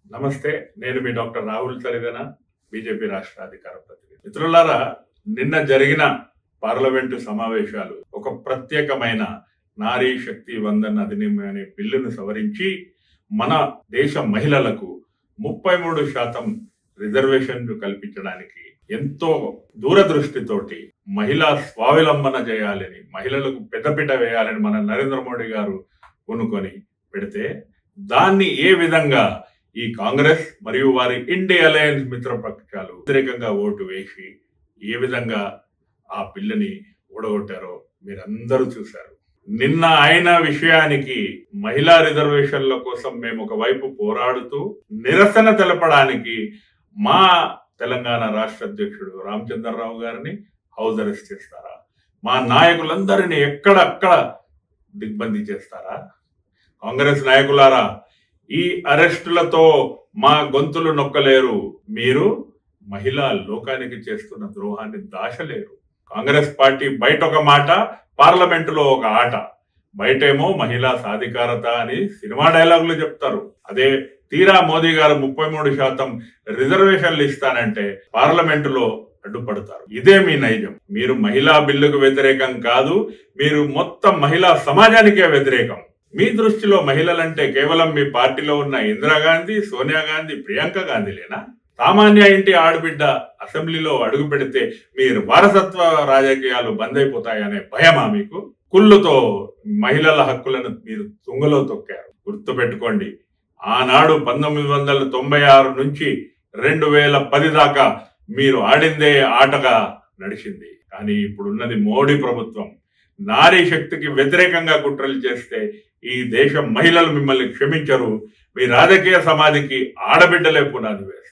నమస్తే. నేను మీ doctor Rahul సరిదన, BJP రాష్ట్ర అధికార ప్రతినిధి. మిత్రులారా, నిన్న జరిగిన పార్లమెంటు సమావేశాలు ఒక ప్రత్యేకమైన నారీ శక్తి వందన్ అధినియం అనే బిల్లును సవరించి మన దేశ మహిళలకు 33% రిజర్వేషన్లు కల్పించడానికి ఎంతో దూరదృష్టితోటి మహిళా స్వావలంబన చేయాలని, మహిళలకు పెద్దపీట వేయాలని మన నరేంద్ర మోడీ గారు కొనుక్కొని పెడితే దాన్ని ఏ విధంగా ఈ కాంగ్రెస్ మరియు వారి ఇండియా అలయన్స్ మిత్రపక్షాలు వ్యతిరేకంగా ఓటు వేసి ఏ విధంగా ఆ బిల్లుని ఓడగొట్టారో మీరందరూ చూశారు. నిన్న అయిన విషయానికి మహిళా రిజర్వేషన్ల కోసం మేము ఒకవైపు పోరాడుతూ నిరసన తెలపడానికి మా తెలంగాణ రాష్ట్ర అధ్యక్షుడు రామచంద్రరావు గారిని హౌస్ అరెస్ట్ చేస్తారా? మా నాయకులందరినీ ఎక్కడక్కడ దిగ్బందీ చేస్తారా? కాంగ్రెస్ నాయకులారా, ఈ అరెస్టులతో మా గొంతులు నొక్కలేరు. మీరు మహిళా లోకానికి చేస్తున్న ద్రోహాన్ని దాచలేరు. కాంగ్రెస్ పార్టీ బయట ఒక మాట, పార్లమెంటులో ఒక ఆట. బయటేమో మహిళా సాధికారత అని సినిమా డైలాగులు చెప్తారు. అదే తీరా మోదీ గారు 33% రిజర్వేషన్లు ఇస్తానంటే పార్లమెంటులో అడ్డుపడతారు. ఇదే మీ నైజం. మీరు మహిళా బిల్లుకు వ్యతిరేకం కాదు, మీరు మొత్తం మహిళా సమాజానికే వ్యతిరేకం. మీ దృష్టిలో మహిళలంటే కేవలం మీ పార్టీలో ఉన్న ఇందిరాగాంధీ, సోనియా గాంధీ, ప్రియాంక గాంధీలేనా? సామాన్య ఇంటి ఆడబిడ్డ అసెంబ్లీలో అడుగు పెడితే మీరు వారసత్వ రాజకీయాలు బంద్ అయిపోతాయనే భయమా మీకు? కుళ్ళుతో మహిళల హక్కులను మీరు తుంగలో తొక్కారు. గుర్తుపెట్టుకోండి, ఆనాడు 1996 నుంచి 2010 దాకా మీరు ఆడిందే ఆటగా నడిచింది. కానీ ఇప్పుడున్నది మోడీ ప్రభుత్వం. నారీ శక్తికి వ్యతిరేకంగా కుట్రలు చేస్తే ఈ దేశం మహిళలు మిమ్మల్ని క్షమించరు. మీ రాజకీయ సమాధికి ఆడబిడ్డలే పునాది వేస్తారు.